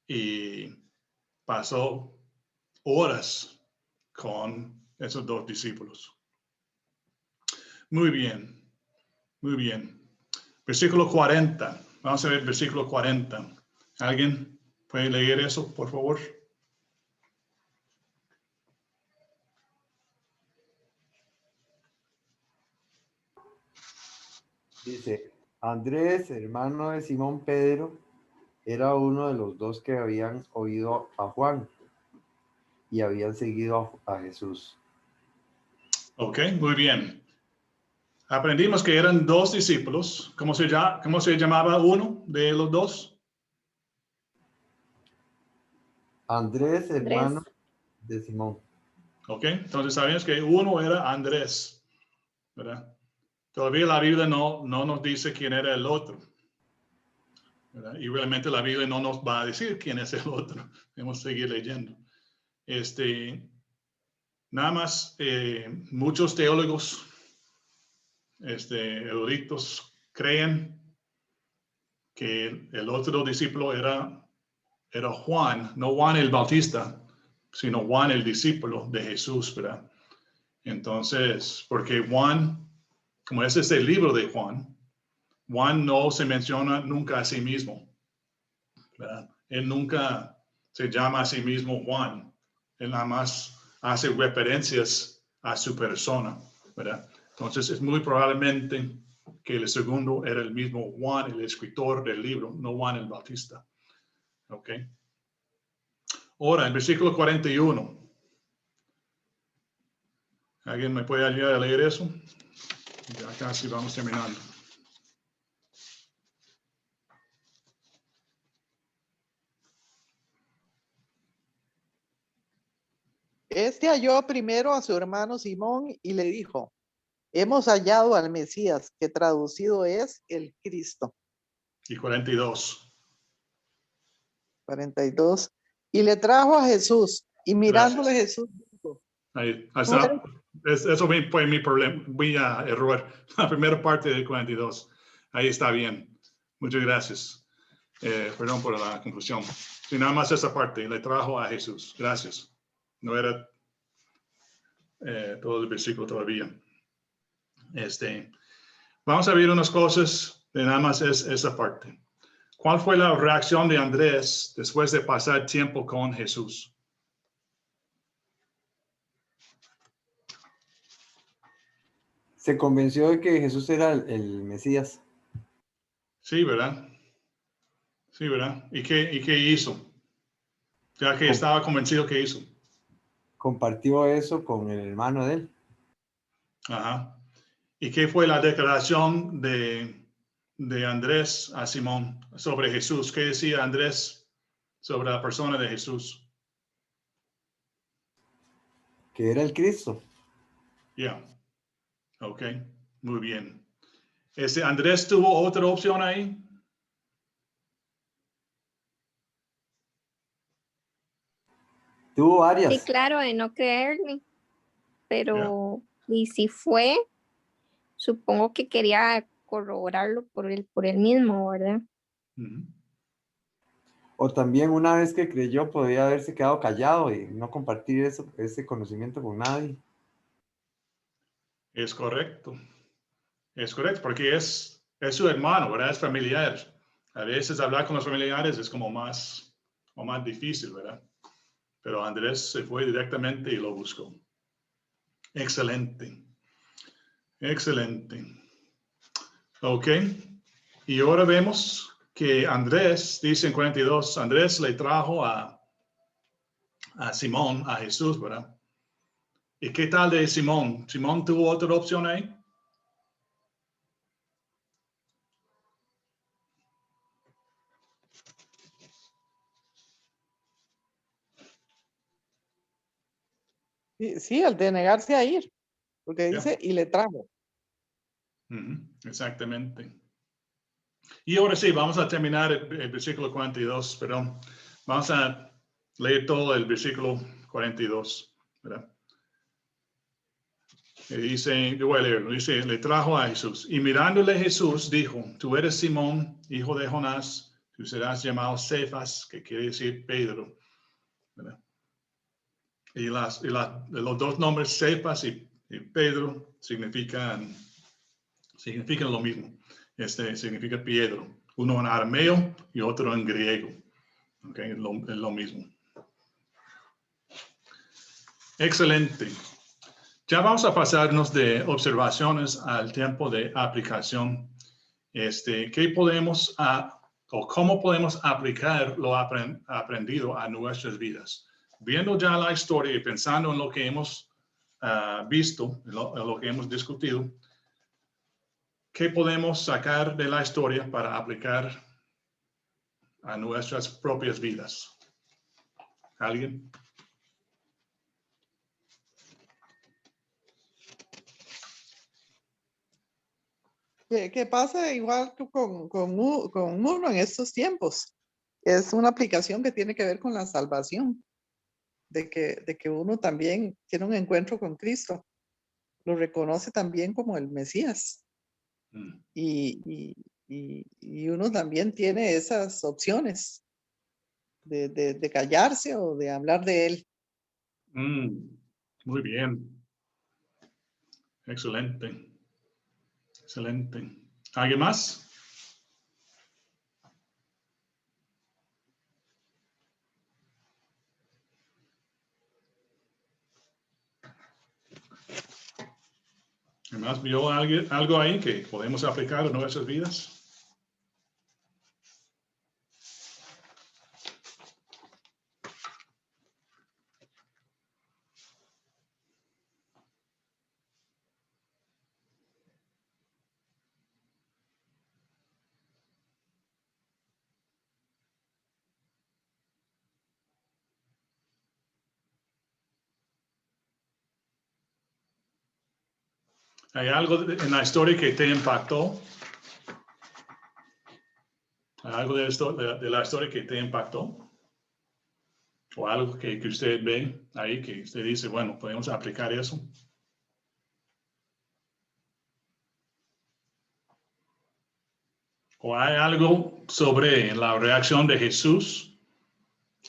y pasó horas con esos dos discípulos. Muy bien, muy bien. Versículo 40. Vamos a ver el versículo 40. ¿Alguien puede leer eso, por favor? Dice, Andrés, hermano de Simón Pedro, era uno de los dos que habían oído a Juan y habían seguido a Jesús. Ok, muy bien. Aprendimos que eran dos discípulos. ¿Cómo se llamaba uno de los dos? Andrés, hermano de Simón. Ok, entonces sabemos que uno era Andrés, ¿verdad? Todavía la Biblia no nos dice quién era el otro, ¿verdad? Y realmente la Biblia no nos va a decir quién es el otro. Debemos seguir leyendo. Nada más, muchos teólogos eruditos creen que el otro discípulo era Juan, no Juan el Bautista, sino Juan el discípulo de Jesús, ¿verdad? Entonces, porque Juan, como ese es el libro de Juan no se menciona nunca a sí mismo, ¿verdad? Él nunca se llama a sí mismo Juan, él nada más hace referencias a su persona, ¿verdad? Entonces, es muy probablemente que el segundo era el mismo Juan, el escritor del libro, no Juan el Bautista. ¿Ok? Ahora, en versículo 41. ¿Alguien me puede ayudar a leer eso? Ya casi vamos terminando. Este halló primero a su hermano Simón y le dijo, hemos hallado al Mesías, que traducido es el Cristo. Y 42. 42. Y le trajo a Jesús, y mirándole Jesús dijo, Ahí, "No eso fue mi problema, mi error. La primera parte del 42. Ahí está bien. Muchas gracias. Perdón por la confusión. Sí, nada más esa parte. Le trajo a Jesús. Gracias. No era todo el versículo todavía. Vamos a ver unas cosas. Nada más es esa parte. ¿Cuál fue la reacción de Andrés después de pasar tiempo con Jesús? Se convenció de que Jesús era el Mesías. Sí, ¿verdad? Sí, ¿verdad? ¿Y qué hizo? Ya que estaba convencido, ¿qué hizo? Compartió eso con el hermano de él. Ajá. ¿Y qué fue la declaración de Andrés a Simón sobre Jesús? ¿Qué decía Andrés sobre la persona de Jesús? Que era el Cristo. Ya. Ok. Muy bien. ¿Andrés tuvo otra opción ahí? Tuvo varias. Sí, claro, de no creerle, pero y si fue, supongo que quería corroborarlo por él mismo, ¿verdad? Uh-huh. O también una vez que creyó podría haberse quedado callado y no compartir ese conocimiento con nadie. Es correcto. Es correcto, porque es su hermano, ¿verdad? Es familiar. A veces hablar con los familiares es como más difícil, ¿verdad? Pero Andrés se fue directamente y lo buscó. Excelente. Excelente. Ok. Y ahora vemos que Andrés, dice en 42, Andrés le trajo a Simón, a Jesús, ¿verdad? ¿Y qué tal de Simón? ¿Simón tuvo otra opción ahí? Sí, al de negarse a ir, porque Ya. dice, y le trajo. Exactamente. Y ahora sí, vamos a terminar el versículo 42, perdón. Vamos a leer todo el versículo 42, ¿verdad? Y dice, yo voy a leerlo, dice, le trajo a Jesús. Y mirándole Jesús dijo, tú eres Simón, hijo de Jonás, tú serás llamado Cefas, que quiere decir Pedro, ¿verdad? Y los dos nombres, Cefas y Pedro, significan lo mismo. Significa piedra. Uno en arameo y otro en griego. Okay, es lo mismo. Excelente. Ya vamos a pasarnos de observaciones al tiempo de aplicación. ¿Qué podemos o cómo podemos aplicar lo aprendido a nuestras vidas? Viendo ya la historia y pensando en lo que hemos visto, en lo que hemos discutido, ¿qué podemos sacar de la historia para aplicar a nuestras propias vidas? ¿Alguien? ¿Qué pasa igual con uno en estos tiempos? Es una aplicación que tiene que ver con la salvación, de que uno también tiene un encuentro con Cristo, lo reconoce también como el Mesías Mm. y uno también tiene esas opciones de callarse o de hablar de él. Muy bien. Excelente. Excelente. ¿Alguien más? ¿Además vio algo ahí que podemos aplicar en nuestras vidas? ¿Hay algo en la historia que te impactó? ¿Hay algo de la historia que te impactó? ¿O algo que usted ve ahí que usted dice, bueno, podemos aplicar eso? ¿O hay algo sobre la reacción de Jesús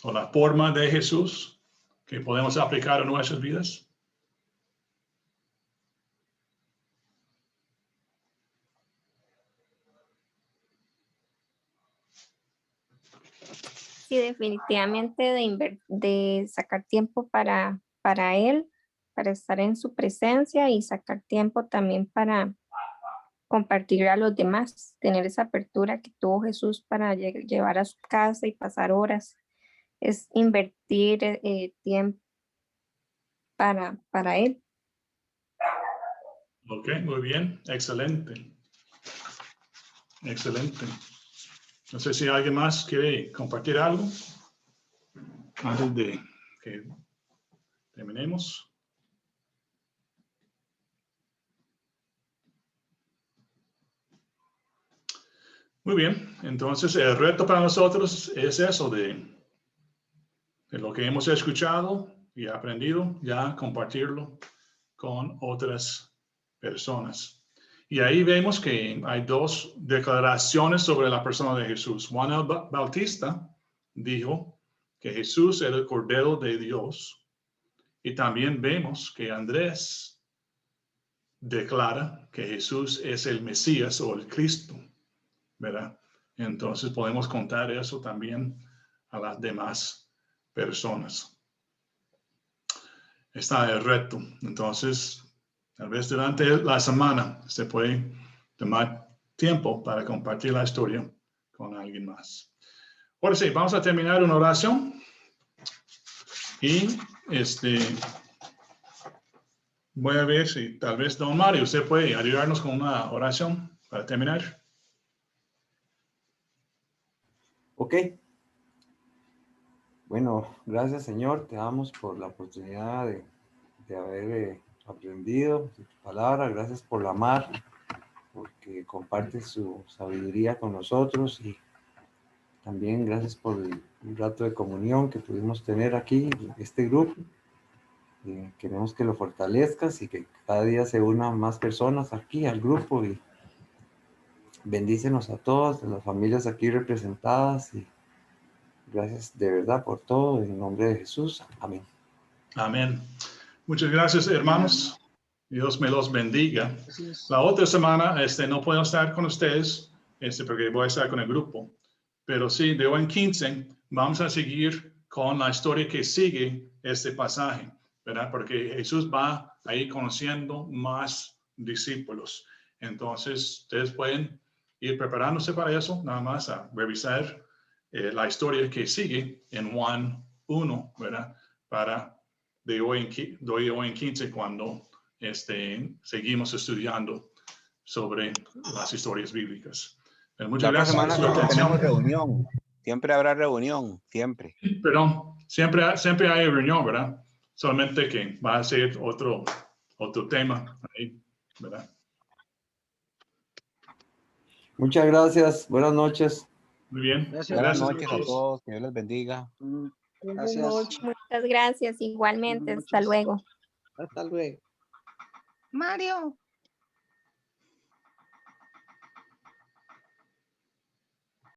o la forma de Jesús que podemos aplicar en nuestras vidas? Sí, definitivamente de sacar tiempo para él, para estar en su presencia y sacar tiempo también para compartir a los demás, tener esa apertura que tuvo Jesús para llevar a su casa y pasar horas, es invertir tiempo para él. Ok, muy bien, excelente. Excelente. No sé si alguien más quiere compartir algo antes de que terminemos. Muy bien, entonces el reto para nosotros es eso de lo que hemos escuchado y aprendido, ya compartirlo con otras personas. Y ahí vemos que hay dos declaraciones sobre la persona de Jesús. Juan el Bautista dijo que Jesús era el Cordero de Dios. Y también vemos que Andrés declara que Jesús es el Mesías o el Cristo, ¿verdad? Entonces podemos contar eso también a las demás personas. Está el reto. Entonces, tal vez durante la semana se puede tomar tiempo para compartir la historia con alguien más. Ahora sí, vamos a terminar una oración. Y voy a ver si tal vez don Mario, usted puede ayudarnos con una oración para terminar. Ok. Bueno, gracias Señor, te damos por la oportunidad de haber aprendido de tu palabra. Gracias por la Mar, porque comparte su sabiduría con nosotros, y también gracias por el rato de comunión que pudimos tener aquí, este grupo. Queremos que lo fortalezcas y que cada día se unan más personas aquí al grupo, y bendícenos a todas las familias aquí representadas, y gracias de verdad por todo, en nombre de Jesús. Amén. Amén. Muchas gracias, hermanos. Dios me los bendiga. Así es. La otra semana no puedo estar con ustedes porque voy a estar con el grupo. Pero sí, de hoy en 15 vamos a seguir con la historia que sigue este pasaje, ¿verdad? Porque Jesús va a ir conociendo más discípulos. Entonces, ustedes pueden ir preparándose para eso, nada más a revisar la historia que sigue en Juan 1, ¿verdad? Para de hoy en 15 cuando seguimos estudiando sobre las historias bíblicas. Muchas La otra gracias por semana su siempre atención. tenemos reunión. Siempre habrá reunión, siempre. Perdón, siempre hay reunión, ¿verdad? Solamente que va a ser otro tema ahí, ¿verdad? Muchas gracias. Buenas noches. Muy bien. Gracias. Buenas Gracias a noches a todos. todos. Que Dios les bendiga. Gracias. Muchas gracias, igualmente. Buenas Hasta noches. luego. Hasta luego. Mario.